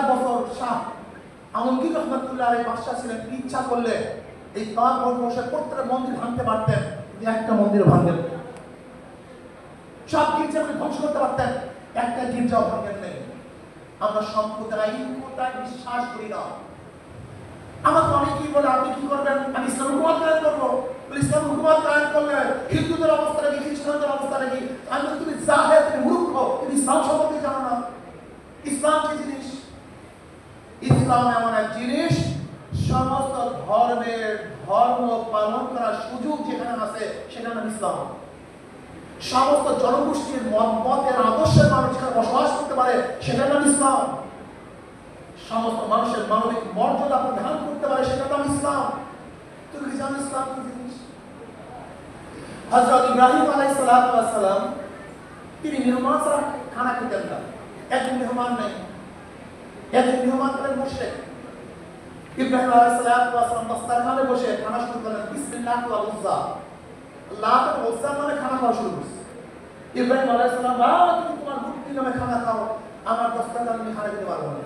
বছর শাহ আলমগীর রহমতুল্লাহ আলাইহি বাদশা ছিলেন, ইচ্ছা করলে এই তার বসে প্রত্যেকটা মন্দির ভাঙতে পারতেন, একটা মন্দির ভাঙবেন। সব গির্জাকে ধ্বংস করতে পারতেন, একটা গির্জাও ভাঙেন নেই। আমরা সাম্প্রদায়িকতায় বিশ্বাস করি না। আমাকে অনেকেই বলে আপনি কি করবেন, আমি ইসলাম হুকুমত কায়েম করবো। ইসলাম হুকুমত কায়েম করলে হিন্দুদের অবস্থা নাকি, খ্রিস্টানদের অবস্থা নাকি? আমি বলি তুমি জাহেল, তুমি মূর্খ, তুমি ইসলাম সম্পর্কে জানো না। ইসলাম কি জিনিস? ইসলাম এমন এক জিনিস, সমস্ত ধর্মের ধর্ম পালন করার সুযোগ যেখানে আছে সেখানে ইসলাম। সমস্ত জনগোষ্ঠীর মতের আদর্শের মানুষ যেখানে বসবাস করতে পারে সেটার নাম ইসলাম। সমস্ত মানুষের মানবিক মর্যাদা প্রদান করতে পারে সেটার নাম ইসলাম। তুমি কি জানো ইসলাম কি জিনিস? হযরত ইব্রাহিম আলাইহিস সালাম তিনি মেহমান ছাড়া খানা খেতেন না। একজন মেহমান নেই, একজন মেহমান করেন মুশরিক। ইব্রাহিম আলাইহিস সালাম দস্তরখানে বসে খানা শুরু করেন, বিসমিল্লাহ ওয়া উজ্জা, আল্লাহ ও উজ্জা নামে খানা খাওয়া শুরু করছে। ইব্রাহিম আলাইহিস সালাম তুমি তোমার মূর্তি নামে খানা খাও, আমার দস্তরখানে আমি খানা খেতে পারবো না।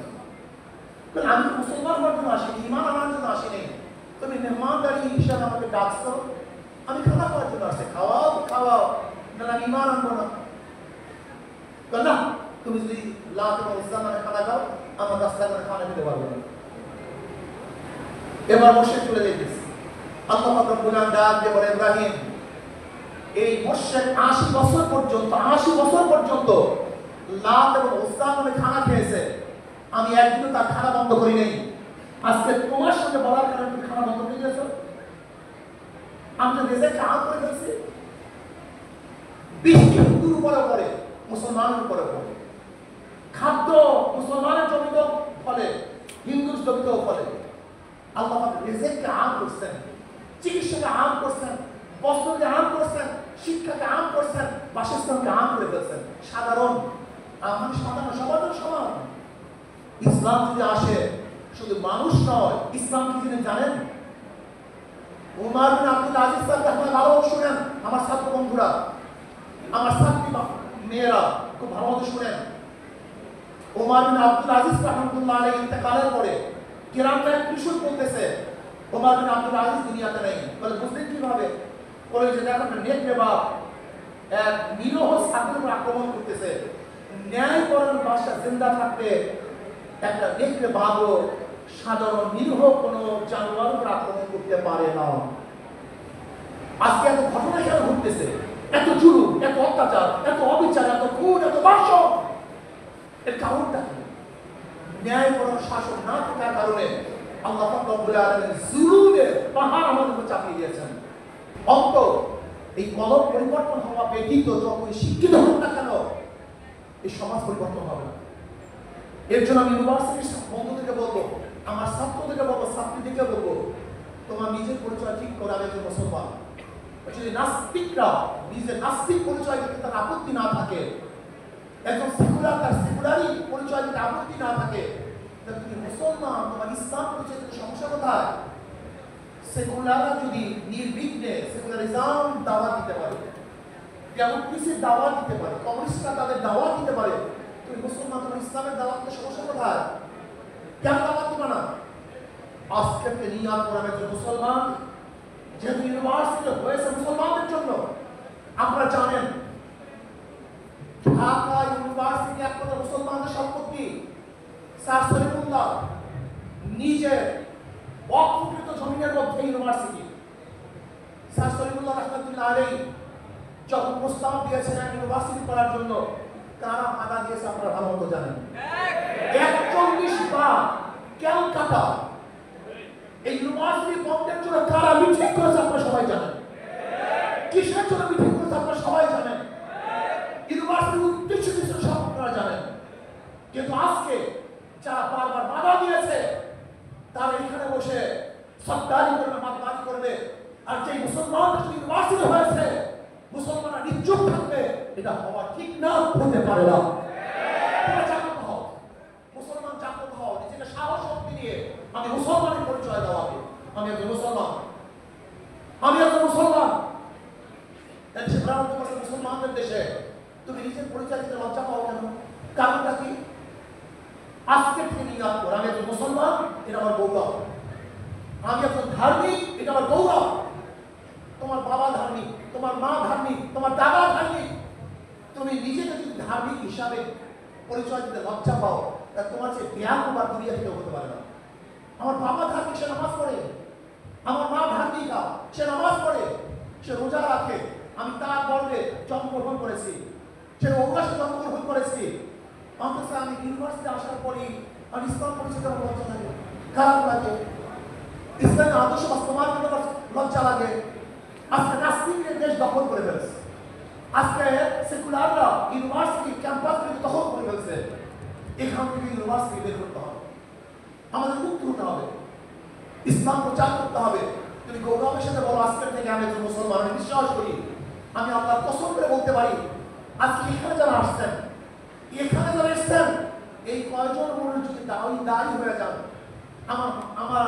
আমি তো মুসলমান হওয়ার জন্য আসিনি, ইমান আনার জন্য আসিনি, তুমি মেহমানদারি হিসাবে আমাকে ডাকছো, আমি খানা খাওয়ার জন্য আসছি, খাওয়াও খাওয়াও, না আমি ইমান আনবো না। না, তুমি যদি লাত এবং উজ্জা নামে খানা খাও, আমার দস্তরখানে খানা খেতে পারবো না। এবার মুশরিক চলে যেতেছে। আল্লাহ পাক রব্বুল আলামিন ডাক দিয়ে বলে, ইব্রাহিম এই মুশরিক 80 বছর পর্যন্ত লাত এবং উজ্জা নামে খানা খেয়েছে, আমি একদিনও তার খানা বন্ধ করি নাই। আজকে তোমার সঙ্গে বলার কারণে তুমি খানা বন্ধ করে দিয়েছো। আমি তো রেজেক্ট আম করে ফেলছি। বৃষ্টি হিন্দুর উপরে পড়ে, মুসলমানের উপরে পড়ে। খাদ্য মুসলমানের জমিতেও ফলে, হিন্দুর জমিতেও ফলে। আল্লাহ পাক রিজিককে আম করছেন, চিকিৎসাকে আম করছেন, বস্ত্রকে আম করছেন, শিক্ষাকে আম করছেন, বাসস্থানকে আম করে ফেলছেন। সাধারণ আমার সাধারণ সবার সমান। ইসলাম যদি আসে শুধু মানুষ নয়, ইসলাম কি জিনিস জানেন? উমর বিন আব্দুল আজিজ সাহেব আপনারা ভালো শুনেন, আমার ছাত্র বন্ধুরা, আমার ছাত্রী মেয়েরা খুব ভালো মতো শুনেন। উমর বিন আব্দুল আজিজ রাহমাতুল্লাহ আলাইহি ইন্তেকালের পরে কিরামরা কিশোর বলতেছে উমর বিন আব্দুল আজিজ দুনিয়াতে নেই। বলে বুঝলেন কিভাবে? বলে যে দেখো নেক নেবাব এক নিরহ ছাত্রের উপর আক্রমণ করতেছে। ন্যায়পরায়ণ বাদশা জিন্দা থাকতে একটা নেক নেবাবও সাধারণ নিরহ কোনো জানোয়ারের উপর আক্রমণ করতে পারে না। আজকে এত ঘটনা কেন ঘটতেছে? এত জুলুম, এত অত্যাচার, এত অবিচার, এত খুন, এত ধর্ষণ, এর কারণটা কি? ন্যায়পরায়ণ শাসন না থাকার কারণে আল্লাহ পাক রব্বুল আলামিন জুলুমের পাহাড় আমাদের উপর চাপিয়ে দিয়েছেন। অন্তত এই কলম পরিবর্তন হওয়া ব্যতীত যতই শিক্ষিত হোক না কেন এই সমাজ পরিবর্তন হবে না। এর জন্য আমি ইউনিভার্সিটির বন্ধুদেরকে বলবো, আমার ছাত্রদেরকে বলবো, ছাত্রীদেরকে বলবো, তোমার নিজের পরিচয় ঠিক করে আমি একজন মুসলমান। যদি নাস্তিকরা নিজের নাস্তিক পরিচয় দিতে তার আপত্তি না থাকে, একজন সেকুলার তার সেকুলারই পরিচয় দিতে আপত্তি না থাকে, তাহলে তুমি মুসলমান, তোমার ইসলাম পরিচয় দিতে সমস্যা কোথায়? সেকুলাররা যদি নির্বিঘ্নে সেকুলারিজম দাওয়াত দিতে পারে, ডেমোক্রেসির দাওয়াত দিতে পারে, কমিউনিস্টরা তাদের দাওয়াত দিতে পারে, তুমি মুসলমান, তোমার ইসলামের দাওয়াত দিতে সমস্যা কোথায়? কেন দাওয়াত দিবে না? আজকে নিয়াত করে একজন মুসলমান, যেহেতু ইউনিভার্সিটি হয়েছে মুসলমানদের জন্য। আপনারা জানেন ঢাকা ইউনিভার্সিটি একমাত্র মুসলমানদের সম্পত্তি। স্যার সলিমুল্লাহ নিজে অকৃত জমিনের মধ্যে ইউনিভার্সিটি। স্যার সলিমুল্লাহ রাহমাতুল্লাহ আলাইহি যখন প্রস্তাব দিয়েছিলেন ইউনিভার্সিটি করার জন্য, কারা বাধা দিয়েছে আপনারা ভালো মতো জানেন। 41 বার ক্যালকাটা এই ইউনিভার্সিটি বন্ধের জন্য কারা মিটিং করেছে আপনারা সবাই জানেন। কিসের জন্য মিটিং করেছে আপনারা সবাই জানেন। ইউনিভার্সিটির উদ্দেশ্য কিছু সব আপনারা জানেন। কিন্তু আজকে যারা বারবার বাধা দিয়েছে তারা এখানে বসে সরকারি করবে, মাতবাদি করবে, আর যে মুসলমানদের ইউনিভার্সিটি হয়েছে মুসলমানরা নিশ্চুপ থাকবে, এটা হওয়া ঠিক না, হতে পারে না। জাগ্রত হও, মুসলমান জাগ্রত হও, নিজেকে সাহস শক্তি নিয়ে আমি মুসলমানের পরিচয় দেওয়া হবে। আমি একজন মুসলমান, আমি একজন মুসলমান। মুসলমানদের দেশে তুমি নিজের পরিচয় দিতে লজ্জা পাও কেন? কারণটা কি? আজকে থেকে নিয়াত কর, আমি একজন মুসলমান, এটা আমার গৌরব। আমি একজন ধার্মিক, এটা আমার গৌরব। তোমার বাবা ধার্মিক, তোমার মা ধার্মিক, তোমার দাদা ধার্মিক, তুমি নিজেকে যদি ধার্মিক হিসাবে পরিচয় দিতে লজ্জা পাও, তা তোমার যে বেয়াকুবার দুনিয়া থেকে হতে পারে না। আমার বাবা ধার্মিক, সে নামাজ পড়ে। আমার মা ধার্মিকা, সে নামাজ পড়ে, সে রোজা রাখে। আমি তার গর্বে জন্মগ্রহণ করেছি, সে অভ্যাসে জন্মগ্রহণ করেছি। অথচ আমি ইউনিভার্সিটি আসার পরই আমি ইসলাম পরিচিত আমার লজ্জা লাগে, খারাপ লাগে। ইসলামের আদর্শ বাস্তবায়ন করতে আমার লজ্জা লাগে। আজকে নাস্তিকদের দেশ দখল করে ফেলেছে, আজকে সেকুলাররা ইউনিভার্সিটি ক্যাম্পাসগুলি দখল করে ফেলছে। এখান থেকে ইউনিভার্সিটি বের করতে হবে, আমাদের মুক্ত হতে হবে, ইসলাম প্রচার করতে হবে। তুমি গৌরবের সাথে বলো, আজকের থেকে আমি একজন মুসলমান, আমি বিশ্বাস করি, আমি আল্লাহর কসম করে বলতে পারি, আজকে এখানে যারা আসছেন, এখানে যারা এসছেন, এই কয়জন মনের যদি দায়ী হয়ে যান, আমার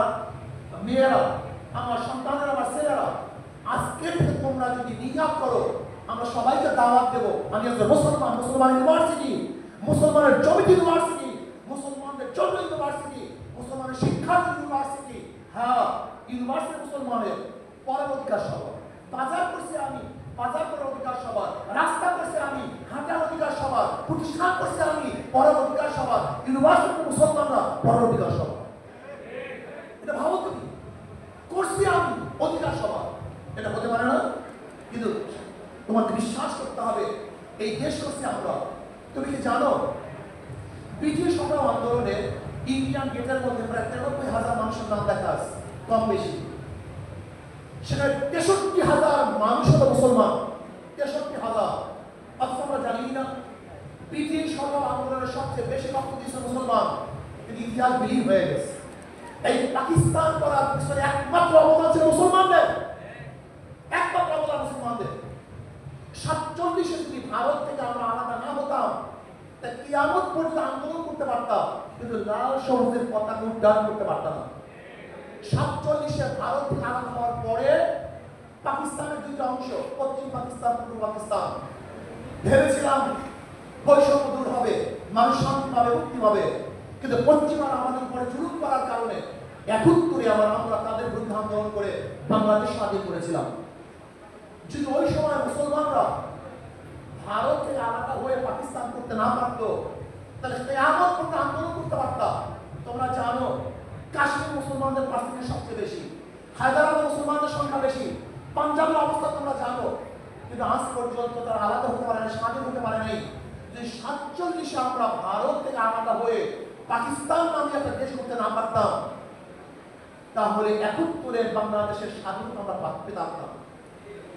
মেয়েরা, আমার সন্তানেরা, আমার ছেলেরা, আজকের থেকে তোমরা যদি নিয়াত করো, আমরা সবাইকে দাওয়াত দেবো, আমি একজন মুসলমান, মুসলমান ইউনিভার্সিটি, মুসলমানের জমিত ইউনিভার্সিটি, মুসলমানদের জন্য ইউনিভার্সিটি, মুসলমানের শিক্ষার ইউনিভার্সিটি। হ্যাঁ, ইউনিভার্সিটি মুসলমানের পরের অধিকার সভা। বাজার করছি আমি, বাজার করার অধিকার সভা। রাস্তা করছি আমি, হাঁটার অধিকার সভা। প্রতিষ্ঠান করছি আমি, পরের অধিকার সভা। ইউনিভার্সিটি মুসলমানরা পরের অধিকার সভা। এটা ভাবো তুমি, করছি আমি অধিকার সভা, এটা হতে পারে না। কিন্তু তোমাকে বিশ্বাস করতে হবে, এই দেশ করছি আমরা। তুমি কি জানো, ব্রিটিশ সরকার আন্দোলনে ইন্ডিয়ান গেটের মধ্যে প্রায় 93,000 মানুষের নাম দেখা আছে, কম বেশি। সেখানে 63,000 মানুষ হলো মুসলমান, 63,000। অথচ আমরা জানি না, ব্রিটিশ সরকার আন্দোলনের সবচেয়ে বেশি রক্ত দিয়েছে মুসলমান, কিন্তু ইতিহাস বিলীন হয়ে গেছে। এই পাকিস্তান করার পিছনে একমাত্র অবদান ছিল মুসলমানদের, একমাত্র অবদান মুসলমানদের। 47-এ যদি ভারত থেকে আমরা আলাদা না হতাম, তা কিয়ামত পর্যন্ত আন্দোলন করতে পারতাম, কিন্তু লাল সবুজের পতাকা উড্ডয়ন করতে পারতাম না। 47-এ ভারত থেকে আলাদা হওয়ার পরে পাকিস্তানের দুইটা অংশ, পশ্চিম পাকিস্তান, পূর্ব পাকিস্তান, ভেবেছিলাম বৈষম্য দূর হবে, মানুষ শান্তি পাবে, মুক্তি পাবে। কিন্তু পশ্চিমারা আমাদের উপরে জুলুম করার কারণে 71-এ আমরা তাদের বিরুদ্ধে আন্দোলন করে বাংলাদেশ স্বাধীন করেছিলাম। যদি ওই সময় মুসলমানরা ভারত থেকে আলাদা হয়ে পাকিস্তান করতে না পারতো, তাহলে কিয়ামত পর্যন্ত আন্দোলন করতে পারতাম। তোমরা জানো, কাশ্মীর মুসলমানদের পার্সেন্টেজ সবচেয়ে বেশি, হায়দ্রাবাদ মুসলমানদের সংখ্যা বেশি, পাঞ্জাবের অবস্থা তোমরা জানো। কিন্তু আজ পর্যন্ত তারা আলাদা হতে পারে না, স্বাধীন হতে পারে নাই। যদি 47-এ আমরা ভারত থেকে আলাদা হয়ে পাকিস্তান নামে একটা দেশ করতে না পারতাম, তাহলে 71-এ বাংলাদেশের স্বাধীনতা আমরা পেতাম না।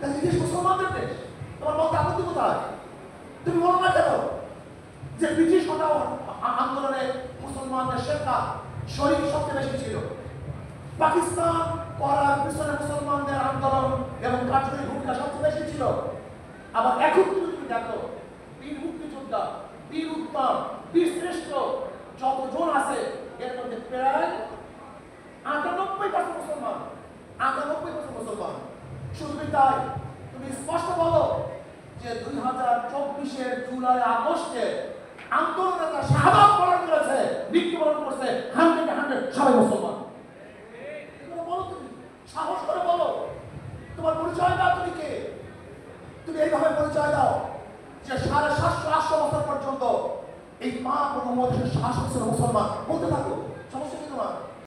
এই দেশ মুসলমানদের দেশ, তোমার মত আপত্তি কোথায়? তুমি বলো না কেন যে ব্রিটিশ আন্দোলনে মুসলমানদের শেখা শরীর সবচেয়ে বেশি ছিল? পাকিস্তান করার পিছনে মুসলমানদের আন্দোলন এবং কার্যকরী ভূমিকা সবচেয়ে বেশি ছিল। আবার এখন তুমি দেখো, বীর মুক্তিযোদ্ধা, বীর উত্তম, বীর শ্রেষ্ঠ যতজন আছে, এর মধ্যে প্রায় 98% মুসলমান, 98% মুসলমান। শুধু তাই, তুমি স্পষ্ট বলো যে 2024-এর জুলাই আগস্টে আন্দোলনে তারা শাহাদাত বরণ করেছে, মৃত্যুবরণ করছে, 100 সবাই মুসলমান। বলো, তুমি সাহস করে বলো, তোমার পরিচয় দাও, তুমি কে? তুমি এইভাবে পরিচয় দাও যে 750-800 বছর পর্যন্ত এই মা কোনো মধ্যে শাসক ছিল মুসলমান, বলতে থাকো, সমস্যা কি তোমার?